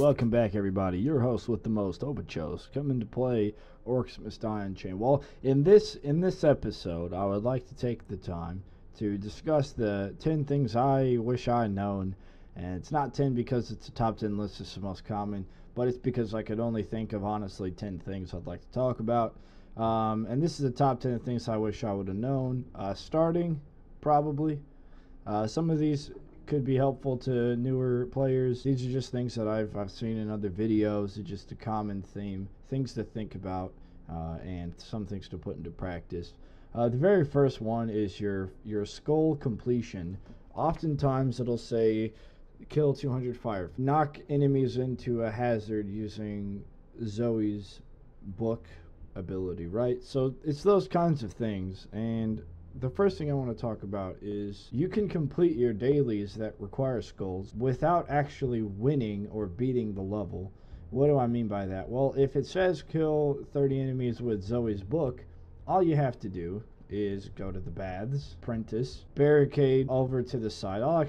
Welcome back, everybody. Your host with the most, Obechosc, coming to play Orcs Must Die Unchained. Well, in this episode, I would like to take the time to discuss the 10 things I wish I had known. And it's not 10 because it's a top 10 list, it's the most common, but it's because I could only think of, honestly, 10 things I'd like to talk about. And this is the top 10 things I wish I would have known. Starting, probably. Some of these could be helpful to newer players. These are just things that I've seen in other videos. It's just a common theme, things to think about, and some things to put into practice. The very first one is your skull completion. Oftentimes it'll say kill 200 fire, knock enemies into a hazard using Zoe's book ability, right? So it's those kinds of things. And the first thing I want to talk about is you can complete your dailies that require skulls without actually winning or beating the level. What do I mean by that? Well, if it says kill 30 enemies with Zoe's book, all you have to do is go to the baths, apprentice, barricade over to the side. I'll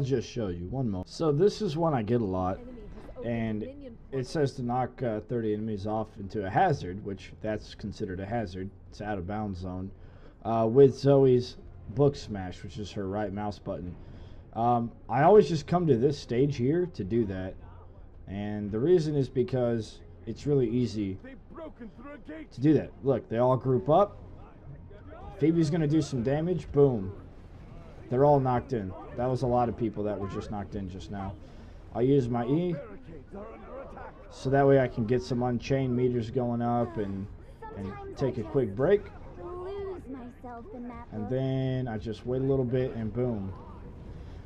just show you one moment. So this is one I get a lot, and it says to knock 30 enemies off into a hazard, which that's considered a hazard. It's out of bounds zone. With Zoe's book smash, which is her right mouse button. I always just come to this stage here to do that, and the reason is because it's really easy to do that. Look, they all group up. Phoebe's gonna do some damage. Boom, they're all knocked in. That was a lot of people that were just knocked in just now. I'll use my E so that way I can get some unchained meters going up and take a quick break. And then I just wait a little bit and boom.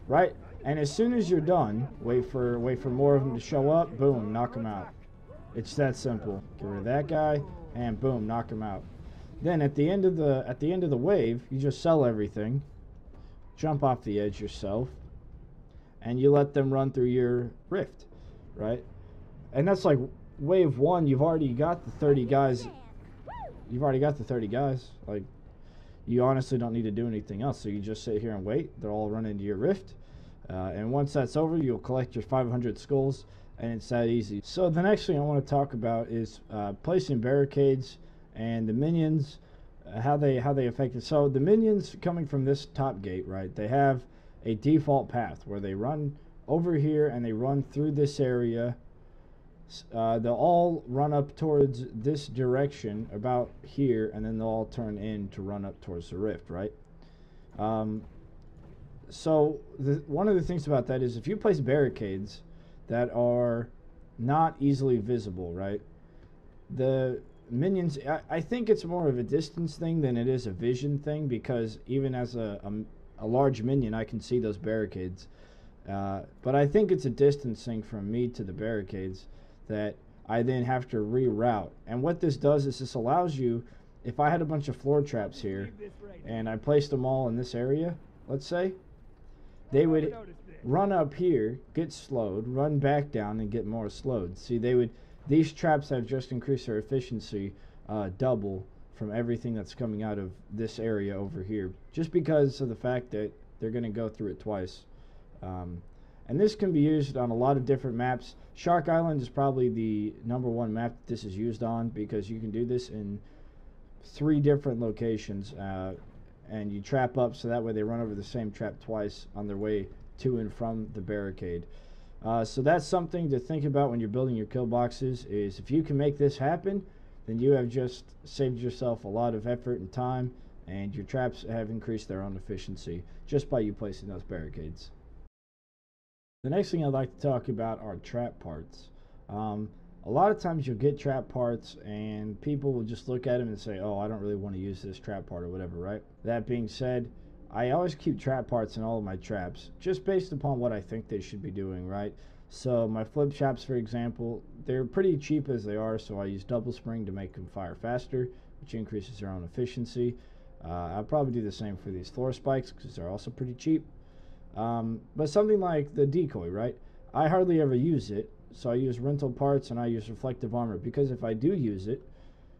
Right? And as soon as you're done, wait for more of them to show up, boom, knock them out. It's that simple. Get rid of that guy and boom, knock him out. Then at the end of the wave, you just sell everything, jump off the edge yourself, and you let them run through your rift, right? And that's like wave 1, you've already got the 30 guys. Like, you honestly don't need to do anything else, so you just sit here and wait. They'll all run into your rift, and once that's over, you'll collect your 500 skulls, and it's that easy. So the next thing I want to talk about is placing barricades and the minions, how they affect it. So the minions coming from this top gate, right, they have a default path where they run over here and they run through this area. They'll all run up towards this direction about here, and then they'll all turn in to run up towards the rift, right? So one of the things about that is if you place barricades that are not easily visible, right, the minions, I think it's more of a distance thing than it is a vision thing, because even as a large minion I can see those barricades, but I think it's a distance thing from me to the barricades that I then have to reroute. And what this does is this allows you, if I had a bunch of floor traps here and I placed them all in this area, let's say, they would run up here, get slowed, run back down, and get more slowed. See, these traps have just increased their efficiency double from everything that's coming out of this area over here, just because of the fact that they're going to go through it twice. And this can be used on a lot of different maps. Shark Island is probably the #1 map that this is used on, because you can do this in 3 different locations, and you trap up so that way they run over the same trap twice on their way to and from the barricade. So that's something to think about when you're building your kill boxes, is if you can make this happen, then you have just saved yourself a lot of effort and time, and your traps have increased their own efficiency just by you placing those barricades. The next thing I'd like to talk about are trap parts. A lot of times you'll get trap parts and people will just look at them and say, oh, I don't really want to use this trap part or whatever, right? That being said, I always keep trap parts in all of my traps, just based upon what I think they should be doing, right? So my flip traps, for example, they're pretty cheap as they are, so I use double spring to make them fire faster, which increases their own efficiency. I'll probably do the same for these floor spikes, because they're also pretty cheap. But something like the decoy, right? I hardly ever use it, so I use rental parts and I use reflective armor, because if I do use it,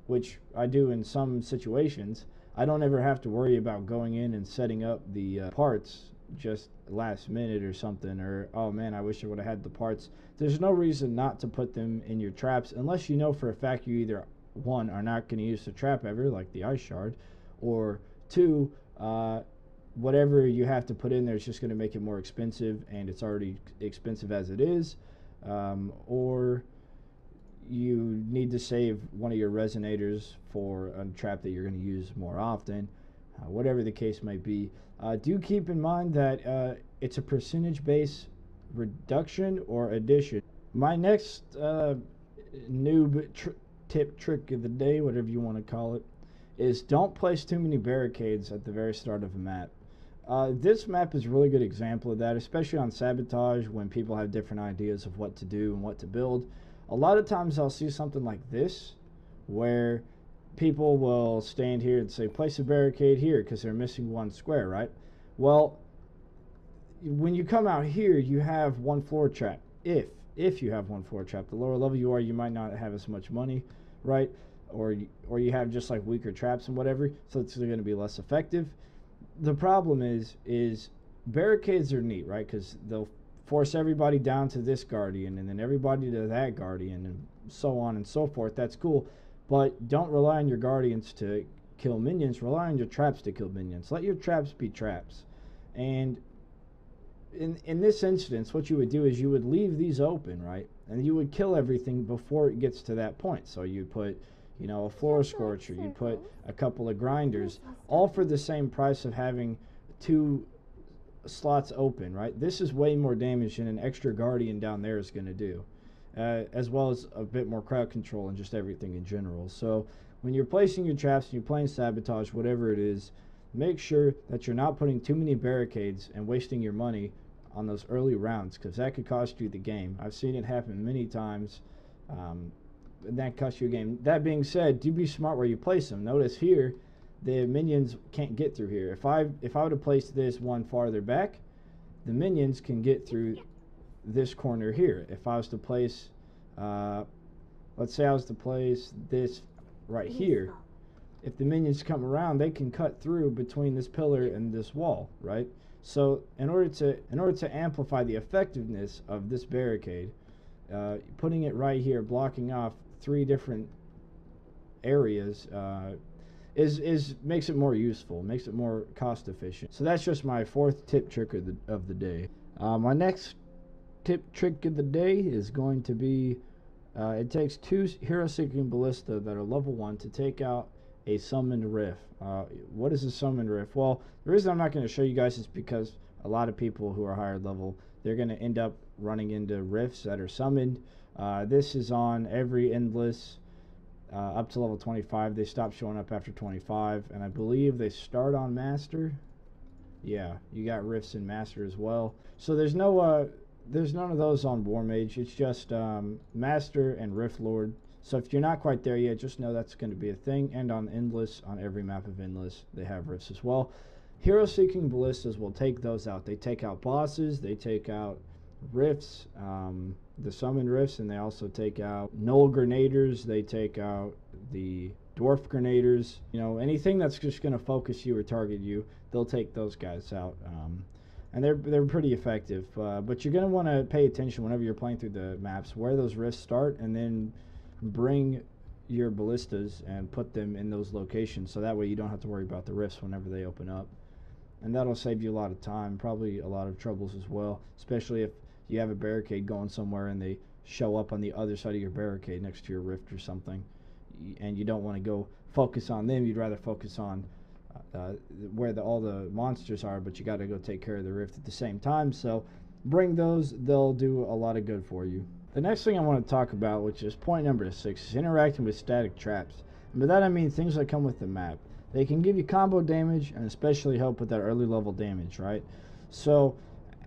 which I do in some situations, I don't ever have to worry about going in and setting up the parts just last minute or something, or oh man, I wish I would have had the parts. There's no reason not to put them in your traps unless you know for a fact you either one are not going to use the trap ever, like the ice shard, or two, whatever you have to put in there is just going to make it more expensive, and it's already expensive as it is, or you need to save one of your resonators for a trap that you're going to use more often. Whatever the case might be, do keep in mind that it's a percentage base reduction or addition. My next noob tip trick of the day, whatever you want to call it, is don't place too many barricades at the very start of a map. This map is a really good example of that, especially on Sabotage when people have different ideas of what to do and what to build. A lot of times I'll see something like this where people will stand here and say place a barricade here because they're missing one square, right? Well, when you come out here, you have one floor trap. If you have one floor trap, the lower level you are, you might not have as much money, right? Or you have just like weaker traps and whatever, so it's going to be less effective. The problem is barricades are neat, right? Because they'll force everybody down to this guardian and then everybody to that guardian and so on and so forth. That's cool, but don't rely on your guardians to kill minions. Rely on your traps to kill minions. Let your traps be traps. And in this instance, what you would do is you would leave these open, right? And you would kill everything before it gets to that point. So you put, you know, a floor scorcher, you put a couple of grinders, all for the same price of having 2 slots open, right? This is way more damage than an extra guardian down there is going to do, as well as a bit more crowd control and just everything in general. So when you're placing your traps and you're playing Sabotage, whatever it is, make sure that you're not putting too many barricades and wasting your money on those early rounds, because that could cost you the game. I've seen it happen many times, and that costs you a game. That being said, do be smart where you place them. Notice here the minions can't get through here. If I were to place this one farther back, the minions can get through this corner here. If I was to place, let's say I was to place this right here, if the minions come around, they can cut through between this pillar and this wall, right? So in order to amplify the effectiveness of this barricade, putting it right here, blocking off 3 different areas, makes it more useful, makes it more cost efficient. So that's just my 4th tip trick of the day. My next tip trick of the day is going to be, it takes 2 Hero Seeking Ballista that are level 1 to take out a summoned riff. What is a summoned riff? Well, the reason I'm not going to show you guys is because a lot of people who are higher level, they're going to end up running into riffs that are summoned. This is on every endless up to level 25. They stop showing up after 25, and I believe they start on master. Yeah, you got rifts in master as well. So there's none of those on War Mage. It's just master and rift lord. So if you're not quite there yet, just know that's going to be a thing. And on Endless, on every map of Endless, they have rifts as well. Hero Seeking Ballistas will take those out. They take out bosses, they take out rifts, the summon rifts, and they also take out Null Grenaders, they take out the Dwarf Grenaders. You know, anything that's just going to focus you or target you, they'll take those guys out. And they're pretty effective. But you're going to want to pay attention whenever you're playing through the maps, where those rifts start, and then bring your ballistas and put them in those locations, so that way you don't have to worry about the rifts whenever they open up, and that'll save you a lot of time, probably a lot of troubles as well, especially if you have a barricade going somewhere and they show up on the other side of your barricade next to your rift or something, and you don't want to go focus on them. You'd rather focus on where all the monsters are, but you got to go take care of the rift at the same time. So bring those, they'll do a lot of good for you. The next thing I want to talk about, which is point number 6, is interacting with static traps. And by that I mean things that come with the map. They can give you combo damage and especially help with that early level damage, right? So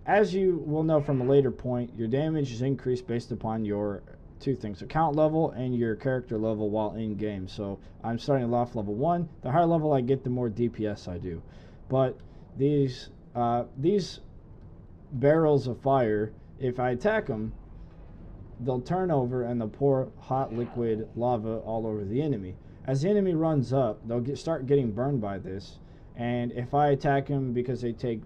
as you will know from a later point, your damage is increased based upon your 2 things, account level and your character level while in game. So I'm starting off level 1. The higher level I get, the more DPS I do. But these barrels of fire, if I attack them, they'll turn over and they'll pour hot liquid lava all over the enemy. As the enemy runs up, they'll start getting burned by this, and if I attack them because they take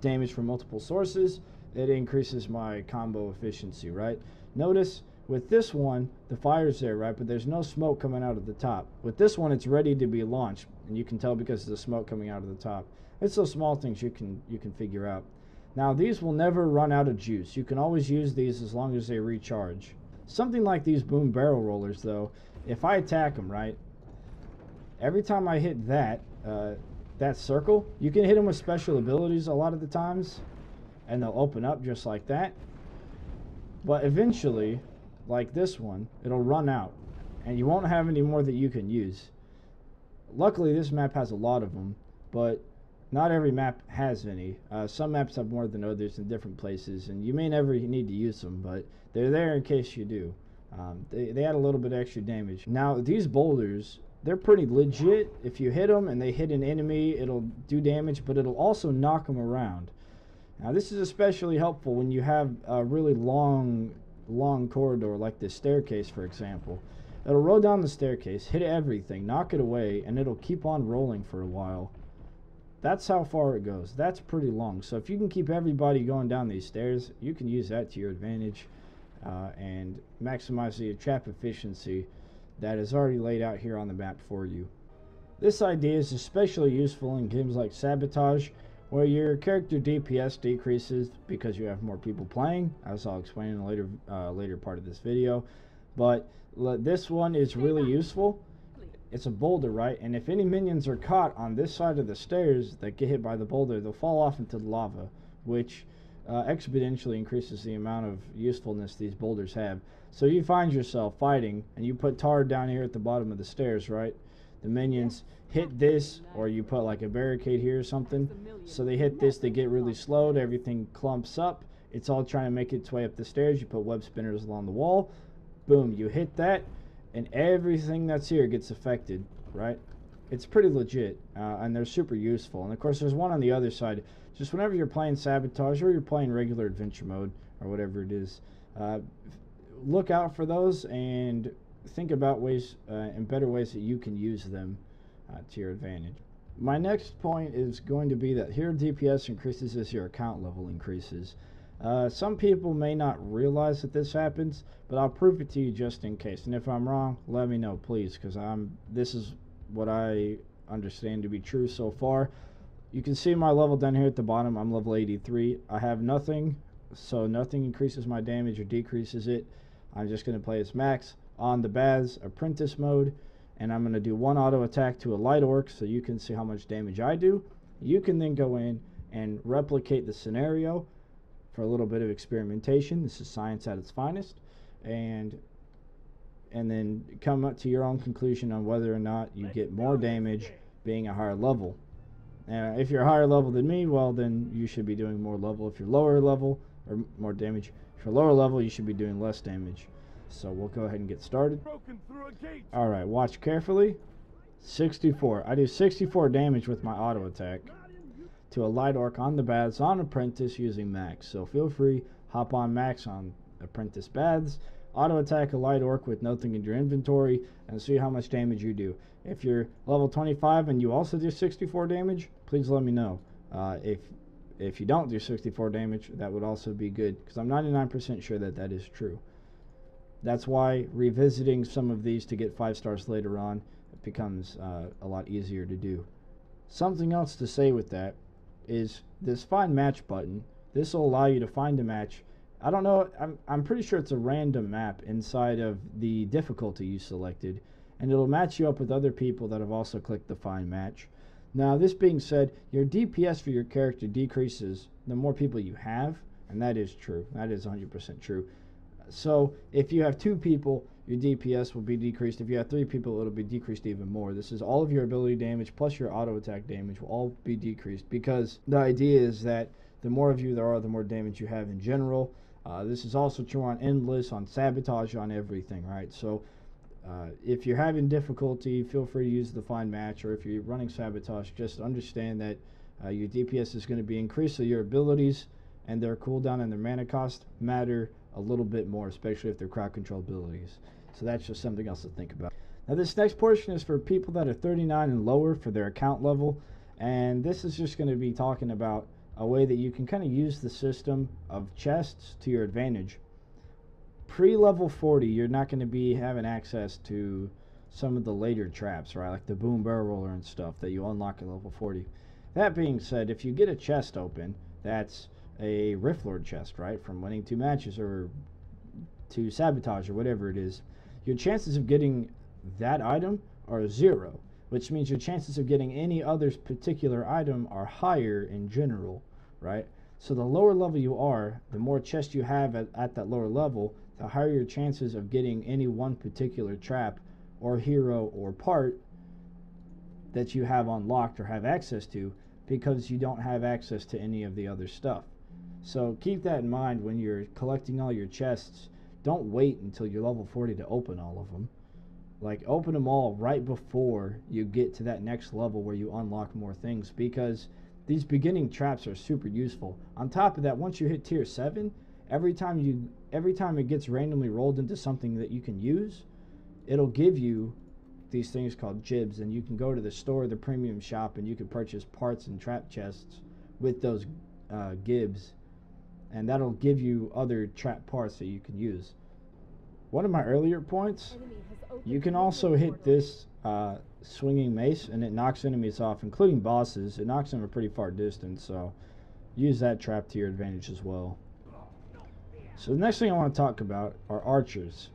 damage from multiple sources, it increases my combo efficiency, right? Notice with this one, the fire's there, right? But there's no smoke coming out of the top. With this one, it's ready to be launched, and you can tell because of the smoke coming out of the top. It's those small things you can figure out. Now, these will never run out of juice. You can always use these as long as they recharge. Something like these boom barrel rollers, though, if I attack them, right, every time I hit that circle, you can hit them with special abilities a lot of the times, and they'll open up just like that. But eventually, like this one, it'll run out, and you won't have any more that you can use. Luckily, this map has a lot of them, but not every map has any. Some maps have more than others in different places, and you may never need to use them, but they're there in case you do. They add a little bit extra damage. Now, these boulders, they're pretty legit. If you hit them and they hit an enemy, it'll do damage, but it'll also knock them around. Now, this is especially helpful when you have a really long corridor like this staircase, for example. It'll roll down the staircase, hit everything, knock it away, and it'll keep on rolling for a while. That's how far it goes. That's pretty long. So if you can keep everybody going down these stairs, you can use that to your advantage and maximize the trap efficiency that is already laid out here on the map for you. This idea is especially useful in games like Sabotage, where your character DPS decreases because you have more people playing, as I'll explain in a later part of this video. But this one is really useful. It's a boulder, right? And if any minions are caught on this side of the stairs that get hit by the boulder, they'll fall off into the lava, which exponentially increases the amount of usefulness these boulders have. So you find yourself fighting, and you put tar down here at the bottom of the stairs, right? The minions hit this, or you put like a barricade here or something. So they hit this, they get really slowed, everything clumps up. It's all trying to make its way up the stairs. You put web spinners along the wall. Boom, you hit that, and everything that's here gets affected, right? It's pretty legit, and they're super useful. And of course, there's one on the other side. Just whenever you're playing Sabotage or you're playing regular adventure mode or whatever it is, look out for those and think about ways and better ways that you can use them to your advantage. My next point is going to be that hero DPS increases as your account level increases. Some people may not realize that this happens, but I'll prove it to you just in case. And if I'm wrong, let me know, please, because this is what I understand to be true so far. You can see my level down here at the bottom. I'm level 83. I have nothing, so nothing increases my damage or decreases it. I'm just going to play as max on the Baz Apprentice mode, and I'm going to do one auto attack to a light orc so you can see how much damage I do. You can then go in and replicate the scenario for a little bit of experimentation. This is science at its finest, and then come up to your own conclusion on whether or not you get more damage being a higher level. If you're higher level than me, well, then you should be doing more level. If you're lower level, or more damage. If you're lower level, you should be doing less damage. So we'll go ahead and get started. Alright, watch carefully. 64. I do 64 damage with my auto attack to a light orc on the Baths on Apprentice using max. So feel free, hop on max on Apprentice Baths, auto attack a light orc with nothing in your inventory, and see how much damage you do. If you're level 25 and you also do 64 damage, please let me know. If you don't do 64 damage, that would also be good, because I'm 99% sure that that is true. That's why revisiting some of these to get 5 stars later on, it becomes a lot easier to do. Something else to say with that is this find match button. This will allow you to find a match. I don't know, I'm pretty sure it's a random map inside of the difficulty you selected, and it'll match you up with other people that have also clicked the find match. Now, this being said, your DPS for your character decreases the more people you have, and that is true. That is 100% true. So if you have 2 people, your DPS will be decreased. If you have 3 people, it'll be decreased even more. This is all of your ability damage plus your auto attack damage will all be decreased, because the idea is that the more of you there are, the more damage you have in general. This is also true on Endless, on Sabotage, on everything, right? So if you're having difficulty, feel free to use the find match, or if you're running Sabotage, just understand that your DPS is going to be increased, so your abilities and their cooldown and their mana cost matter a little bit more, especially if they're crowd control abilities. So that's just something else to think about. Now, this next portion is for people that are 39 and lower for their account level, and this is just going to be talking about a way that you can kind of use the system of chests to your advantage. Pre-level 40, you're not going to be having access to some of the later traps, right? Like the boom barrel roller and stuff that you unlock at level 40. That being said, if you get a chest open, that's a Rift Lord chest, right? From winning 2 matches or to sabotage or whatever it is, your chances of getting that item are 0, which means your chances of getting any other particular item are higher in general, right? So the lower level you are, the more chests you have at that lower level, the higher your chances of getting any one particular trap or hero or part that you have unlocked or have access to, because you don't have access to any of the other stuff. So keep that in mind when you're collecting all your chests. Don't wait until you're level 40 to open all of them. Like, open them all right before you get to that next level where you unlock more things, because these beginning traps are super useful. On top of that, once you hit tier 7, every time it gets randomly rolled into something that you can use, it'll give you these things called gibs, and you can go to the store, the premium shop, and you can purchase parts and trap chests with those gibs, and that'll give you other trap parts that you can use. One of my earlier points, you can also hit this swinging mace, and it knocks enemies off, including bosses. It knocks them a pretty far distance, so use that trap to your advantage as well. So the next thing I want to talk about are archers.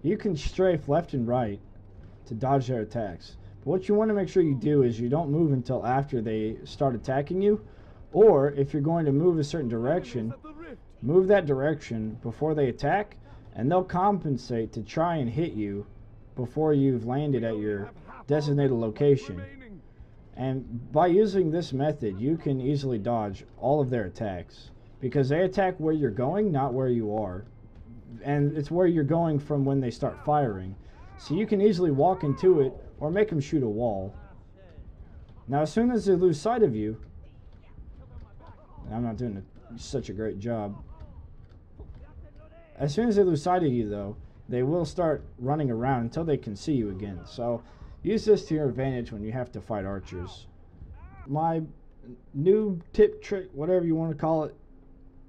You can strafe left and right to dodge their attacks, but what you want to make sure you do is you don't move until after they start attacking you, or if you're going to move a certain direction, move that direction before they attack, and they'll compensate to try and hit you before you've landed at your designated location. And by using this method, you can easily dodge all of their attacks, because they attack where you're going, not where you are. And it's where you're going from when they start firing. So you can easily walk into it or make them shoot a wall. Now, as soon as they lose sight of you, and I'm not doing such a great job. As soon as they lose sight of you, though, they will start running around until they can see you again. So use this to your advantage when you have to fight archers. My new tip, trick, whatever you want to call it,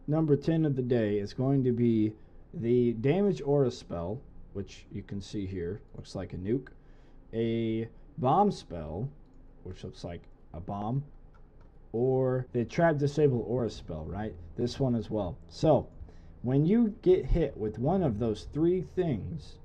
number 10 of the day is going to be the damage aura spell, which you can see here, looks like a nuke, a bomb spell, which looks like a bomb, or the trap disable aura spell, right? This one as well. So when you get hit with one of those 3 things,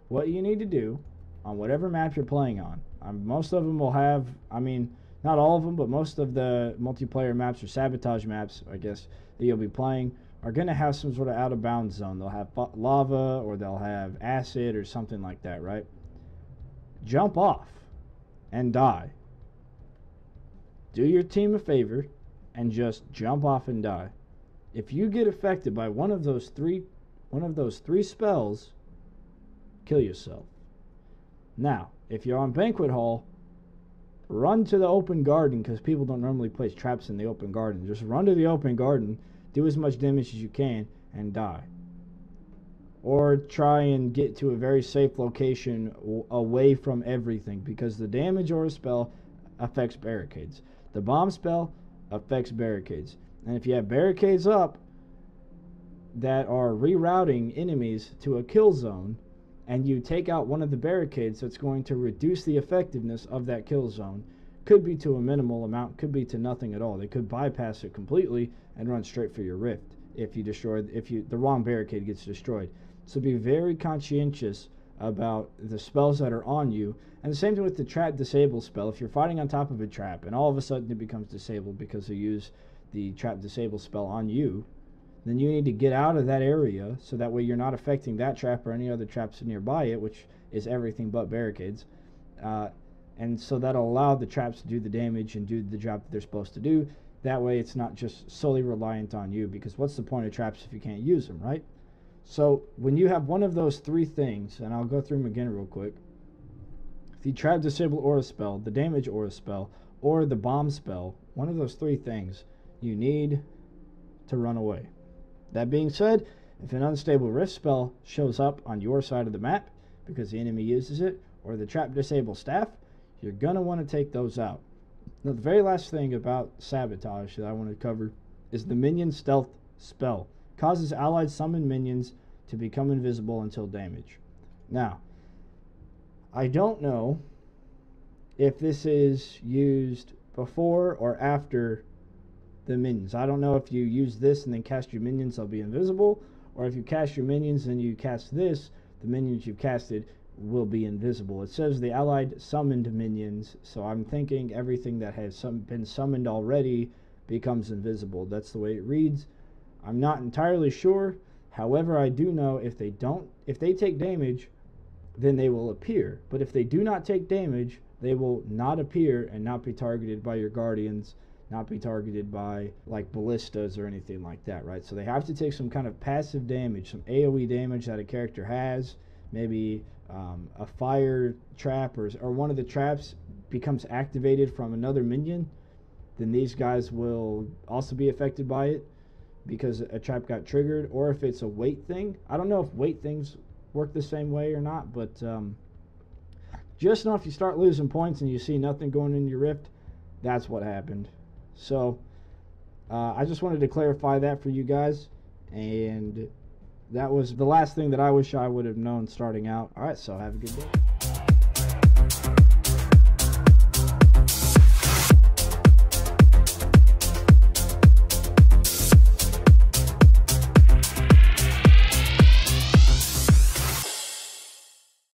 what you need to do on whatever map you're playing on, most of them will have, I mean, not all of them, but most of the multiplayer maps or sabotage maps, I guess, that you'll be playing are going to have some sort of out of bounds zone. They'll have lava, or they'll have acid or something like that, right? Jump off and die. Do your team a favor and just jump off and die. If you get affected by one of those three spells, kill yourself. Now, if you're on Banquet Hall, run to the open garden, because people don't normally place traps in the open garden. Just run to the open garden, do as much damage as you can, and die. Or try and get to a very safe location away from everything, because the damage aura spell affects barricades. The bomb spell affects barricades. And if you have barricades up that are rerouting enemies to a kill zone, and you take out one of the barricades, that's going to reduce the effectiveness of that kill zone. Could be to a minimal amount, could be to nothing at all. They could bypass it completely and run straight for your rift if the wrong barricade gets destroyed. So be very conscientious about the spells that are on you. And the same thing with the trap disable spell. If you're fighting on top of a trap and all of a sudden it becomes disabled because they use the trap disable spell on you, then you need to get out of that area, so that way you're not affecting that trap or any other traps nearby it, which is everything but barricades. And so that'll allow the traps to do the damage and do the job that they're supposed to do. That way it's not just solely reliant on you, because what's the point of traps if you can't use them, right? So when you have one of those 3 things, and I'll go through them again real quick, the trap disable aura spell, the damage aura spell, or the bomb spell, one of those 3 things, you need to run away. That being said, if an unstable rift spell shows up on your side of the map because the enemy uses it, or the trap disable staff, you're going to want to take those out. Now, the very last thing about Sabotage that I want to cover is the Minion Stealth spell. Causes allied summoned minions to become invisible until damage. Now, I don't know if this is used before or after the minions. I don't know if you use this and then cast your minions, they'll be invisible, or if you cast your minions and you cast this, the minions you've casted will be invisible. It says the allied summoned minions, so I'm thinking everything that has been summoned already becomes invisible. That's the way it reads. I'm not entirely sure. However, I do know if they take damage, then they will appear. But if they do not take damage, they will not appear and not be targeted by your guardians, not be targeted by like ballistas or anything like that, right? So they have to take some kind of passive damage, some AoE damage that a character has, maybe a fire trap or one of the traps becomes activated from another minion, then these guys will also be affected by it because a trap got triggered. Or if it's a weight thing, I don't know if weight things work the same way or not, but just know if you start losing points and you see nothing going in your rift, that's what happened. So I just wanted to clarify that for you guys, and that was the last thing that I wish I would have known starting out. All right, so have a good day.